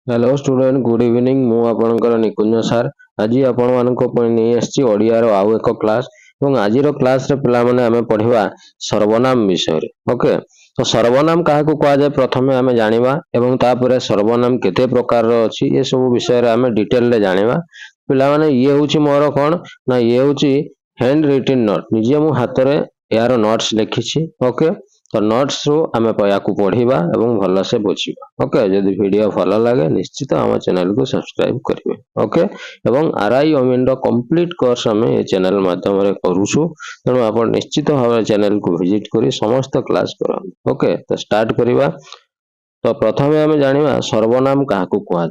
Hello student good evening मु आपणकर निकुंज sir आज आपण मानक नहीं आसी ओडियार आउ एक क्लास और आज क्लास रे पिला माने आमे पढ़िबा सर्वनाम विषय रे ओके। तो सर्वनाम क्या कह जाए प्रथम आम जाना एवं तापर सर्वनाम केते प्रकार अच्छी ये सब विषय रे आमे डिटेल रे जानिबा। पिला माने ये होची मोर कौन ना ये होची हैंड रिटन नोट निजे मु हाथ रे यार नोट्स लिखिछि ओके। तो नोट्स रू आम को पढ़ा और भल से बुझा ओके। जदि वीडियो भल लगे निश्चित आम चैनल को सब्सक्राइब करेंगे ओके। एवं आरआई अमीन कंप्लीट कोर्स आम ये चैनल माध्यम करुचु तेणु आप निश्चित भाव चैनल को विजिट कर समस्त क्लास कर ओके। तो स्टार्ट करवा। तो प्रथम आम जाना सर्वनाम क्या कहुए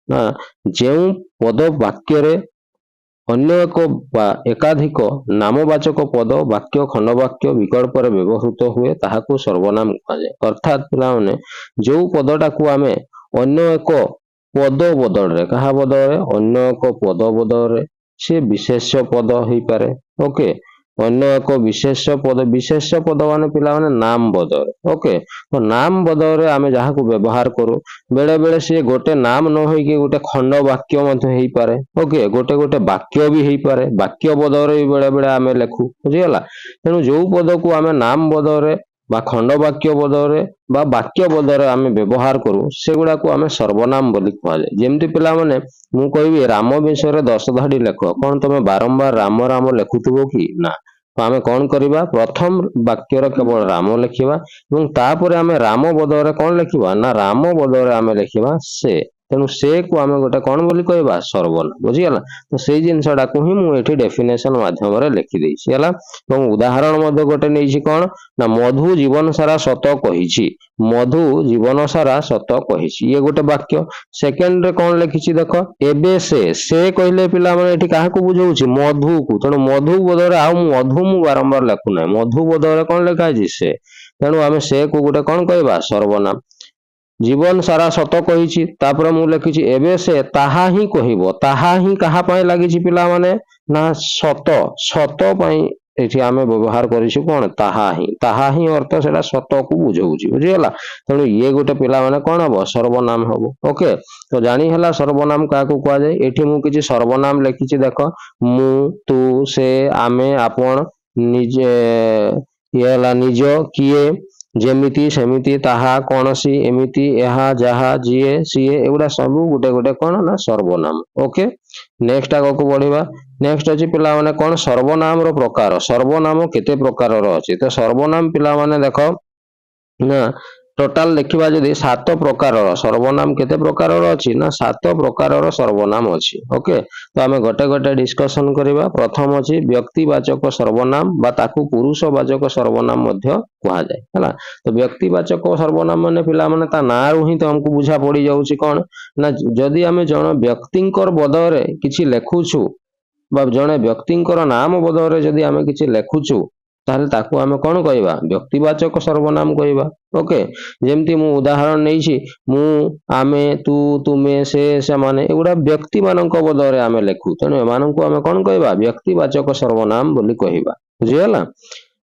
ना जो पद वाक्य अन्य एक बा एकाधिक नामवाचक पद वाक्य खंडवाक्य विकल्प व्यवहृत हुए ताहाकू सर्वनाम कहुए। अर्थात पिलाने जो पदटा को आम अन्य एक पद बदल क्या बदल अन्य एक पद बदल सी विशेष्य पद हो पारे ओके। अन्य एक विशेष पद मान पिला माने नाम बदल ओके। तो नाम बदल आम जहाँ को व्यवहार करूँ बेले बेले सी गोटे नाम न होइके गोटे खंड वाक्य हो पारे ओके। गोटे गोटे वाक्य भी हो पारे वाक्य बदल भी बेले बेले आम लेखु बुझीगला। तेणु जो पद को आम नाम बदल बा खंड वाक्य बदल बा वाक्य बदल आम व्यवहार करूँ सेगुड़ा को आम सर्वनाम बोली कहुए। जमती पिला माने मु कहबी राम विषय 10 धाड़ी लेख कौन तुम बारंबार राम राम लेखुथबो कि ना। तो आम कौन करवा प्रथम वाक्यर केवल राम लिखा और तापर आम राम बदल कौन लिखा ना राम बदल आम लिखा से। तेणु से को आम गोटे कौन बोली कहबा सर्वनाम बुझीगला। तो से जिनसा को ही मुझे डेफिनेशन माध्यम लिखिदे उदाहरण गोटे नहीं कौन ना मधु जीवन सारा सत कही मधु जीवन सारा सत कही ये गोटे वाक्य। सेकेंड रे कौन लिखी देख एबे से कहले पिला माने एठी काहा को बुझाउछि मधु को। तेणु मधु बदल आ मधु मु बारंबार लिखु ना मधु बदल कौन लिखा से। तेणु आम से को गोटे कौन कहबा सर्वनाम। जीवन सारा सत कही तापर मु लिखी एबे से ताहा ही कहब ताहा ही कहा पाए लगी पिला माने ना सत सत पाई एठी आमे व्यवहार करिछु कोन ताहा ही अर्थ सेटा सत को बुझाउछि बुझीगला। तेणु ये गोटे पिला माने कोन हबो सर्वनाम हबो ओके। तो जानी हला सर्वनाम का को कहा जाए एठी मु किछि सर्वनाम लिखिछि देख मु तू से आमे आपण निजे ये हला निज किए जेमिति सेमिति ताहा कौनसी एमिति यहा जहा जीए सीए एगुड़ा सब गोटे गोटे कौन ना सर्वनाम ओके। नेक्स्ट आग को बढ़िबा। नेक्स्ट अछि पिला माने कौन सर्वनाम रो प्रकार सर्वनाम केते प्रकार रो अछि। तो सर्वनाम पिला माने देखो ना टोटाल देखा जदि 7 प्रकार सर्वनाम केते प्रकार अच्छी ना 7 प्रकार सर्वनाम अच्छी ओके। तो आम गोटे गोटे डिस्कसन करवा। प्रथम अच्छी व्यक्तिवाचक सर्वनाम बा ताकू पुरुषवाचक सर्वनाम कह जाए है। तो व्यक्तिवाचक सर्वनाम माने पिला माने ता ना रु ही तो हमको बुझा पड़ जाउछि कौन ना जदि आम जन व्यक्तिंकर बदल किछि लेखुछु बा जने व्यक्तिंकर नाम बदल जदि आम किछि लेखुछु ताहले ताकू आमे कौन कहबा व्यक्तिवाचक सर्वनाम कहबा ओके। जेमती मु उदाहरण नहीं मु आमे तू तुमे से माने एगुड़ा व्यक्ति मानक बदल आमे लेखु तेणु एमानंकु आमे कौन कहबा व्यक्तिवाचक सर्वनाम बोली कहबा बुझीगला।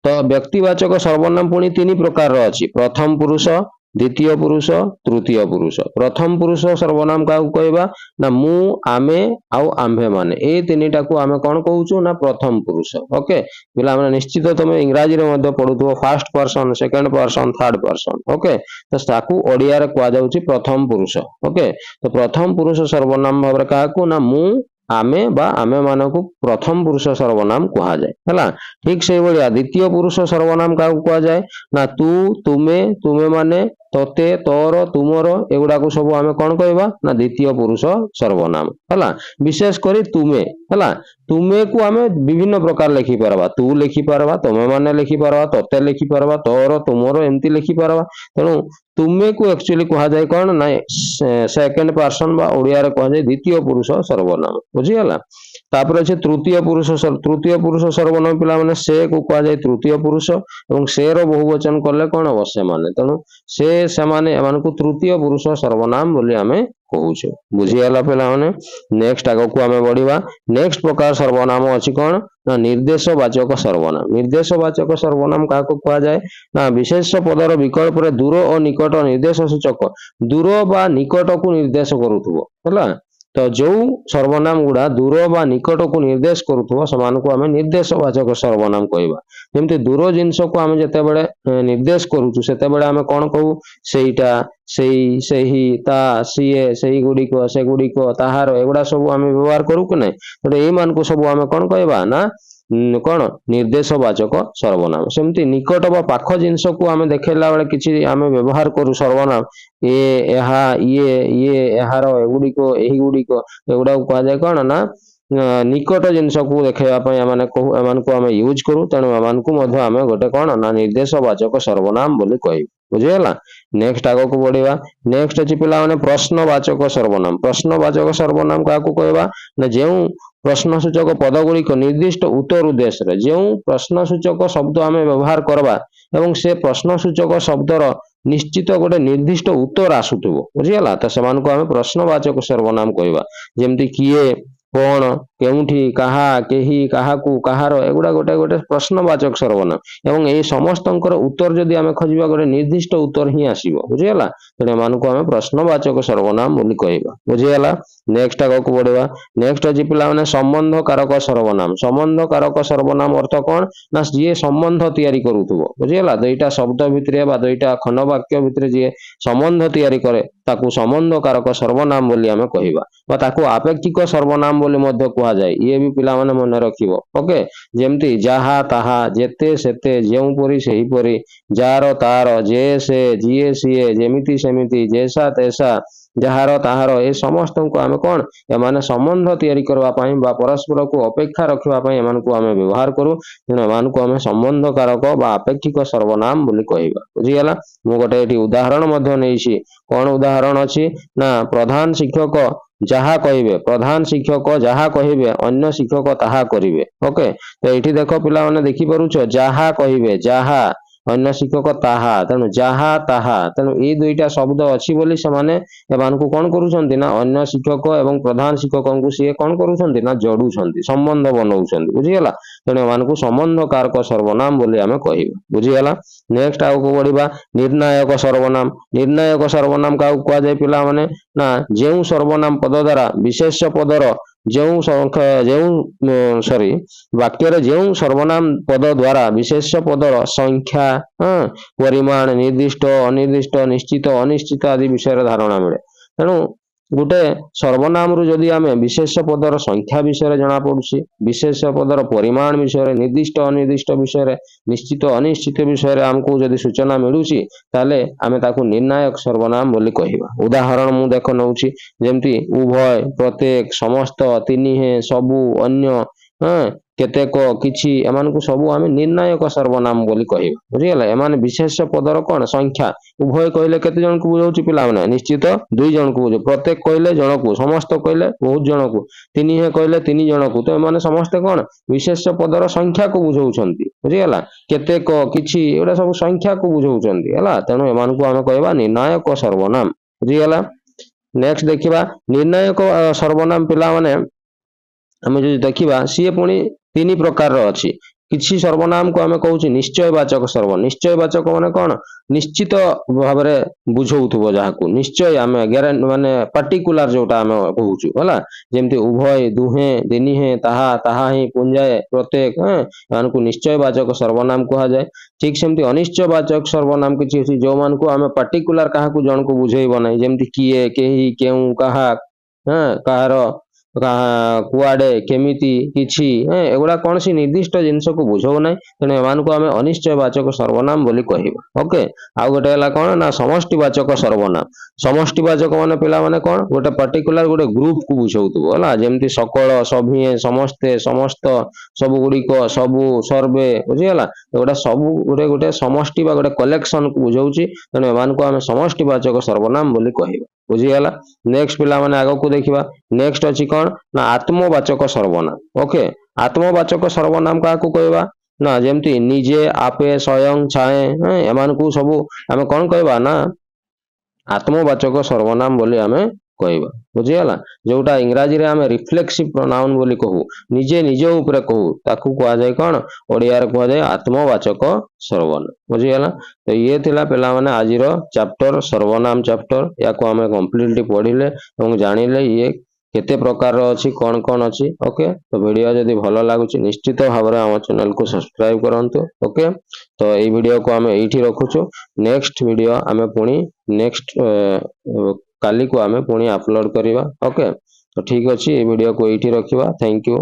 तो व्यक्तिवाचक सर्वनाम पुणी 3 प्रकार अच्छी प्रथम पुरुष द्वितीय पुरुष तृतीय पुरुष। प्रथम पुरुष सर्वनाम क्या कहबा ना मु आमे आउ आम्भे माने ए 3टा को आमे कौन कहूचु ना प्रथम पुरुष ओके। पिला माने निश्चित तुम इंग्राजी रे मध्ये पढुथबो first person second person third person okay. तो ताकू ओडिया रे कहा जाउची प्रथम पुरुष ओके। तो प्रथम पुरुष सर्वनाम भाव रे काकू ना मु आमे बा आमे मानकु प्रथम पुरुष सर्वनाम कहा जाए है। ठीक से भाया द्वितीय पुरुष सर्वनाम क्या कहा जाए ना तू तुमे तुमे माने तोते तोर तुमर एगुड़ा को सब आमे कौन कहबा ना द्वितीय पुरुष सर्वनाम है। विशेष करी तुमे है तुमे को आमे विभिन्न प्रकार लिखि पारबा तू लिखि पारबा तुमे माने लिखि पारबा तोते लिखि पारबा तोर तुमर एमती लिखि पारबा। तेणु तुमे को एक्चुअली कहा जाए कौन ना सेकंड पर्सन बा ओडिया रे कहा जाए द्वितीय पुरुष सर्वनाम बुझीगला। तापर अच्छे तृतीय पुरुष सर्वनाम पिला माने से को कहा जाए तृतीय पुरुष और से रो बहुवचन कले कौन हम से माने तेणु से माने तृतीय पुरुष सर्वनाम बोली आमे କହୁଛୁ। ବୁଝିଗଲା ପିଲାମାନେ? ନେକ୍ସଟ ଆଗକୁ ଆମେ ବଢିବା। ନେକ୍ସଟ ପ୍ରକାର ସର୍ବନାମ ଅଛି କଣ ନା ନିର୍ଦ୍ଦେଶ ବାଚକ ସର୍ବନାମ। ନିର୍ଦ୍ଦେଶ ବାଚକ ସର୍ବନାମ କାହାକୁ କୁହାଯାଏ ନା ବିଶେଷ ପଦର ବିକଳ୍ପରେ ଦୂର ଓ ନିକଟ ନିର୍ଦ୍ଦେଶ ସୂଚକ ଦୂର ବା ନିକଟକୁ ନିର୍ଦ୍ଦେଶ କରୁଥିବ ହେଲା। ତ ଯୋଉ ସର୍ବନାମ ଗୁଡା ଦୂର ବା ନିକଟକୁ ନିର୍ଦ୍ଦେଶ କରୁଥିବ ସେମାନଙ୍କୁ ଆମେ ନିର୍ଦ୍ଦେଶ ବାଚକ ସର୍ବନାମ କହିବା। ଯେମିତି ଦୂର ଜିନିଷକୁ ଆମେ ଯେତେବେଳେ ନିର୍ଦ୍ଦେଶ କରୁଛୁ ସେତେବେଳେ ଆମେ କଣ କହୁ ସେଇଟା, ସେଇ, ସେହି, ତା, ସିଏ, ସେଇଗୁଡ଼ିକ, ସେଗୁଡ଼ିକ, ତାହାର ଏଗୁଡା ସବୁ ଆମେ ବ୍ୟବହାର କରୁ କି ନାହିଁ। ତେଣୁ ଏଇମାନଙ୍କୁ ସବୁ ଆମେ କଣ କହିବା ନା କଣ ନିର୍ଦ୍ଦେଶ ବାଚକ ସର୍ବନାମ। ସେମିତି ନିକଟ ବା ପାଖ ଜିନିଷକୁ ଆମେ ଦେଖେଇଲା ବେଳେ କିଛି ଆମେ ବ୍ୟବହାର କରୁ ସର୍ବନାମ ଏ, ଏହା, ଇଏ, ଏହାର, ଏଗୁଡ଼ିକ, ଏହିଗୁଡ଼ିକ ଏଗୁଡାକୁ କୁହାଯାଏ କଣ ନା ନିକଟ ଜିନିଷକୁ ଦେଖେଇବା ପାଇଁ ଏମାନଙ୍କୁ ଆମେ ୟୁଜ କରୁ। ତେଣୁ ଏମାନଙ୍କୁ ମଧ୍ୟ ଆମେ ଗୋଟେ କଣ ନା ନିର୍ଦ୍ଦେଶ ବାଚକ ସର୍ବନାମ ବୋଲି କହିବୁ। ବୁଝିଗଲା? ନେକ୍ସଟ ଆଗକୁ ବଢିବା। ନେକ୍ସଟ ଅଛି ପିଲାମାନେ ପ୍ରଶ୍ନବାଚକ ସର୍ବନାମ। ପ୍ରଶ୍ନବାଚକ ସର୍ବନାମ କାହାକୁ କହିବା ନା ଯେଉଁ ପ୍ରଶ୍ନସୂଚକ ପଦ ଗୁଡିକ ନିର୍ଦ୍ଦିଷ୍ଟ ଉତ୍ତର ଉଦ୍ଦେଶ୍ୟରେ ଯେଉଁ ପ୍ରଶ୍ନସୂଚକ ଶବ୍ଦ ଆମେ ବ୍ୟବହାର କରିବା ଏବଂ ସେ ପ୍ରଶ୍ନସୂଚକ ଶବ୍ଦର ନିଶ୍ଚିତ ଗୋଟେ ନିର୍ଦ୍ଦିଷ୍ଟ ଉତ୍ତର ଆସୁଥିବ। ବୁଝିଗଲା? ତ ସେମାନଙ୍କୁ ଆମେ ପ୍ରଶ୍ନବାଚକ ସର୍ବନାମ କହିବା। ଯେମିତି କିଏ, କଣ, କେଉଁଠି, କାହା, କେହି, କାହାକୁ, କାହାର ଏଗୁଡା ଗୋଟେ ଗୋଟେ ପ୍ରଶ୍ନବାଚକ ସର୍ବନାମ ଏବଂ ଏଇ ସମସ୍ତଙ୍କର ଉତ୍ତର ଯଦି ଆମେ ଖୋଜିବା ଗୋଟେ ନିର୍ଦ୍ଦିଷ୍ଟ ଉତ୍ତର ହିଁ ଆସିବ। ବୁଝିଗଲା? ତେଣୁ ଏମାନଙ୍କୁ ଆମେ ପ୍ରଶ୍ନବାଚକ ସର୍ବନାମ ବୋଲି କହିବା। ବୁଝିଗଲା? ନେକ୍ସଟ ଆଗକୁ ବଢିବା। ନେକ୍ସଟ ଅଛି ପିଲାମାନେ ସମ୍ବନ୍ଧ କାରକ ସର୍ବନାମ। ସମ୍ବନ୍ଧ କାରକ ସର୍ବନାମ ଅର୍ଥ କଣ ନା ଯିଏ ସମ୍ବନ୍ଧ ତିଆରି କରୁଥିବ। ବୁଝିଗଲା? ଦୁଇଟା ଶବ୍ଦ ଭିତରେ ବା ଦୁଇଟା ଖଣ୍ଡ ବାକ୍ୟ ଭିତରେ ଯିଏ ସମ୍ବନ୍ଧ ତିଆରି କରେ ତାକୁ ସମ୍ବନ୍ଧ କାରକ ସର୍ବନାମ ବୋଲି ଆମେ କହିବା ବା ତାକୁ ଆପେକ୍ଷିକ ସର୍ବନାମ ବୋଲି ମଧ୍ୟ କୁହାଯାଏ। ଇଏ ବି ପିଲାମାନେ ମନେ ରଖିବ। ଓକେ? ଯେମିତି ଯାହା ତାହା, ଯେତେ ସେତେ, ଯେଉଁପରି ସେହିପରି, ଯାହାର ତାର, ଯେ ସେ, ଯିଏ ସିଏ, ଯେମିତି ସେମିତି, ଯେସା ତେସା, ଯାହାର ତାହାର ଏ ସମସ୍ତଙ୍କୁ ଆମେ କଣ ଏମାନେ ସମ୍ବନ୍ଧ ତିଆରି କରିବା ପାଇଁ ବା ପରସ୍ପରକୁ ଅପେକ୍ଷା ରଖିବା ପାଇଁ ଏମାନଙ୍କୁ ଆମେ ବ୍ୟବହାର କରୁ। ତେଣୁ ଏମାନଙ୍କୁ ଆମେ ସମ୍ବନ୍ଧ କାରକ ବା ଆପେକ୍ଷିକ ସର୍ବନାମ ବୋଲି କହିବା। ବୁଝିଗଲା? ମୁଁ ଗୋଟେ ଏଠି ଉଦାହରଣ ମଧ୍ୟ ନେଇଛି। କଣ ଉଦାହରଣ ଅଛି ନା ପ୍ରଧାନ ଶିକ୍ଷକ ଯାହା କହିବେ, ପ୍ରଧାନ ଶିକ୍ଷକ ଯାହା କହିବେ ଅନ୍ୟ ଶିକ୍ଷକ ତାହା କରିବେ। ଓକେ? ତ ଏଇଠି ଦେଖ ପିଲାମାନେ ଦେଖିପାରୁଛ ଯାହା କହିବେ, ଯାହା, ଅନ୍ୟ ଶିକ୍ଷକ ତାହା। ତେଣୁ ଯାହା ତାହା, ତେଣୁ ଏଇ ଦୁଇଟା ଶବ୍ଦ ଅଛି ବୋଲି ସେମାନେ ଏମାନଙ୍କୁ କଣ କରୁଛନ୍ତି ନା ଅନ୍ୟ ଶିକ୍ଷକ ଏବଂ ପ୍ରଧାନ ଶିକ୍ଷକଙ୍କୁ ସିଏ କଣ କରୁଛନ୍ତି ନା ଯୋଡୁଛନ୍ତି, ସମ୍ବନ୍ଧ ବନଉଛନ୍ତି। ବୁଝିଗଲା? ତେଣୁ ଏମାନଙ୍କୁ ସମ୍ବନ୍ଧ କାରକ ସର୍ବନାମ ବୋଲି ଆମେ କହିବା। ବୁଝିଗଲା? ନେକ୍ସଟ ଆଗକୁ ବଢିବା। ନିର୍ଣ୍ଣାୟକ ସର୍ବନାମ। ନିର୍ଣ୍ଣାୟକ ସର୍ବନାମ କାହାକୁ କୁହାଯାଏ ପିଲାମାନେ ନା ଯେଉଁ ସର୍ବନାମ ପଦ ଦ୍ୱାରା ବିଶେଷ ପଦର ବାକ୍ୟରେ ଯେଉଁ ସର୍ବନାମ ପଦ ଦ୍ୱାରା ବିଶେଷ ପଦର ସଂଖ୍ୟା, ପରିମାଣ, ନିର୍ଦ୍ଦିଷ୍ଟ, ଅନିର୍ଦ୍ଦିଷ୍ଟ, ନିଶ୍ଚିତ, ଅନିଶ୍ଚିତ ଆଦି ବିଷୟରେ ଧାରଣା ମିଳେ। ତେଣୁ ଗୋଟେ ସର୍ବନାମରୁ ଯଦି ଆମେ ବିଶେଷ ପଦର ସଂଖ୍ୟା ବିଷୟରେ ଜଣା ପଡୁଛି, ବିଶେଷ ପଦର ପରିମାଣ ବିଷୟରେ, ନିର୍ଦ୍ଦିଷ୍ଟ ଅନିର୍ଦ୍ଦିଷ୍ଟ ବିଷୟରେ, ନିଶ୍ଚିତ ଅନିଶ୍ଚିତ ବିଷୟରେ ଆମକୁ ଯଦି ସୂଚନା ମିଳୁଛି ତାହେଲେ ଆମେ ତାକୁ ନିର୍ଣ୍ଣାୟକ ସର୍ବନାମ ବୋଲି କହିବା। ଉଦାହରଣ ମୁଁ ଦେଖ ନଉଛି ଯେମିତି ଉଭୟ, ପ୍ରତ୍ୟେକ, ସମସ୍ତ, ତିନିହେଁ, ସବୁ, ଅନ୍ୟ, କେତେକ, କିଛି ଏମାନଙ୍କୁ ସବୁ ଆମେ ନିର୍ଣ୍ଣାୟକ ସର୍ବନାମ ବୋଲି କହିବା। ବୁଝିଗଲା? ଏମାନେ ବିଶେଷ ପଦର କଣ ସଂଖ୍ୟା। ଉଭୟ କହିଲେ କେତେ ଜଣକୁ ବୁଝାଉଛି ପିଲାମାନେ ନିଶ୍ଚିତ 2 ଜଣକୁ ବୁଝାଉଛି। ପ୍ରତ୍ୟେକ କହିଲେ ଜଣକୁ, ସମସ୍ତ କହିଲେ ବହୁତ ଜଣକୁ, ତିନିହେଁ କହିଲେ 3 ଜଣକୁ। ତ ଏମାନେ ସମସ୍ତେ କଣ ବିଶେଷ ପଦର ସଂଖ୍ୟାକୁ ବୁଝାଉଛନ୍ତି। ବୁଝିଗଲା? କେତେକ, କିଛି ଏଗୁଡା ସବୁ ସଂଖ୍ୟାକୁ ବୁଝାଉଛନ୍ତି ହେଲା। ତେଣୁ ଏମାନଙ୍କୁ ଆମେ କହିବା ନିର୍ଣ୍ଣାୟକ ସର୍ବନାମ। ବୁଝିଗଲା? ନେକ୍ସଟ ଦେଖିବା ନିର୍ଣ୍ଣାୟକ ସର୍ବନାମ ପିଲାମାନେ ଆମେ ଯଦି ଦେଖିବା ସିଏ ପୁଣି 3 ପ୍ରକାରର ଅଛି। କିଛି ସର୍ବନାମକୁ ଆମେ କହୁଛୁ ନିଶ୍ଚୟ ବାଚକ ସର୍ବନାମ। ନିଶ୍ଚୟ ବାଚକ ମାନେ କଣ ନିଶ୍ଚିତ ଭାବରେ ବୁଝଉଥିବ ଯାହାକୁ, ନିଶ୍ଚୟ ଆମେ ମାନେ ପାର୍ଟିକୁଲାର ଯୋଉଟା ଆମେ କହୁଛୁ ହେଲା। ଯେମିତି ଉଭୟ, ଦୁହେଁ, ତିନିହେଁ, ତାହା, ତାହା ହିଁ, ପୁଞ୍ଜାଏ, ପ୍ରତ୍ୟେକ, ଏମାନଙ୍କୁ ନିଶ୍ଚୟ ବାଚକ ସର୍ବନାମ କୁହାଯାଏ। ଠିକ ସେମିତି ଅନିଶ୍ଚୟ ବାଚକ ସର୍ବନାମ କିଛି ଅଛି ଯୋଉମାନଙ୍କୁ ଆମେ ପାର୍ଟିକୁଲାର କାହାକୁ ଜଣକୁ ବୁଝେଇବ ନାହିଁ। ଯେମିତି କିଏ, କେହି, କେଉଁ, କାହା, କାହାର, କୁଆଡେ, କେମିତି, କିଛି, ଏଗୁଡା କୌଣସି ନିର୍ଦ୍ଦିଷ୍ଟ ଜିନିଷକୁ ବୁଝାଉ ନାହିଁ। ତେଣୁ ଏମାନଙ୍କୁ ଆମେ ଅନିଶ୍ଚୟ ବାଚକ ସର୍ବନାମ ବୋଲି କହିବା। ଓକେ? ଆଉ ଗୋଟେ ହେଲା କଣ ନା ସମଷ୍ଟି ବାଚକ ସର୍ବନାମ। ସମଷ୍ଟି ବାଚକ ମାନେ ପିଲାମାନେ କଣ ଗୋଟେ ପାର୍ଟିକୁଲାର ଗୋଟେ ଗ୍ରୁପକୁ ବୁଝାଉଥିବ ହେଲା। ଯେମିତି ସକଳ, ସଭିଏଁ, ସମସ୍ତେ, ସମସ୍ତ, ସବୁ ଗୁଡିକ, ସବୁ, ସର୍ବେ। ବୁଝିଗଲା? ଏଗୁଡା ସବୁ ଗୋଟେ ସମଷ୍ଟି ବା ଗୋଟେ କଲେକ୍ସନକୁ ବୁଝାଉଛି। ତେଣୁ ଏମାନଙ୍କୁ ଆମେ ସମଷ୍ଟି ବାଚକ ସର୍ବନାମ ବୋଲି କହିବା। ବୁଝିଗଲା? ନେକ୍ସଟ ପିଲାମାନେ ଆଗକୁ ଦେଖିବା। ନେକ୍ସଟ ଅଛି କଣ ନା ଆତ୍ମବାଚକ ସର୍ବନାମ। ଓକେ? ଆତ୍ମବାଚକ ସର୍ବନାମ କାହାକୁ କହିବା ନା ଯେମିତି ନିଜେ, ଆପେ, ସ୍ୱୟଂ, ଛାଏଁ, ଏମାନଙ୍କୁ ସବୁ ଆମେ କଣ କହିବା ନା ଆତ୍ମବାଚକ ସର୍ବନାମ ବୋଲି ଆମେ କହିବା ବୁଝିଗଲା। ଯୋଉଟା ଇଂରାଜୀରେ ଆମେ ରିଫ୍ଲେକ୍ସିଭ ପ୍ରୋନାଉନ ବୋଲି କହୁ, ନିଜେ ନିଜ ଉପରେ କହୁ, ତାକୁ କୁହାଯାଏ କ'ଣ? ଓଡ଼ିଆରେ କୁହାଯାଏ ଆତ୍ମବାଚକ ସର୍ବନାମ। ବୁଝିଗଲା। ତ ଇଏ ଥିଲା ପିଲାମାନେ ଆଜିର ଚାପ୍ଟର ସର୍ବନାମ ଚାପ୍ଟର। ୟାକୁ ଆମେ କମ୍ପ୍ଲିଟଲି ପଢିଲେ ଏବଂ ଜାଣିଲେ ଇଏ କେତେ ପ୍ରକାରର ଅଛି, କ'ଣ କ'ଣ ଅଛି। ଓକେ, ତ ଭିଡ଼ିଓ ଯଦି ଭଲ ଲାଗୁଛି ନିଶ୍ଚିତ ଭାବରେ ଆମ ଚ୍ୟାନେଲକୁ ସବସ୍କ୍ରାଇବ କରନ୍ତୁ। ଓକେ, ତ ଏଇ ଭିଡ଼ିଓକୁ ଆମେ ଏଇଠି ରଖୁଛୁ। ନେକ୍ସଟ ଭିଡ଼ିଓ ଆମେ ପୁଣି ନେକ୍ସଟ କାଲିକୁ ଆମେ ପୁଣି ଅପଲୋଡ଼ କରିବା। ଓକେ, ତ ଠିକ୍ ଅଛି, ଏଇ ଭିଡ଼ିଓକୁ ଏଇଠି ରଖିବା। Thank you.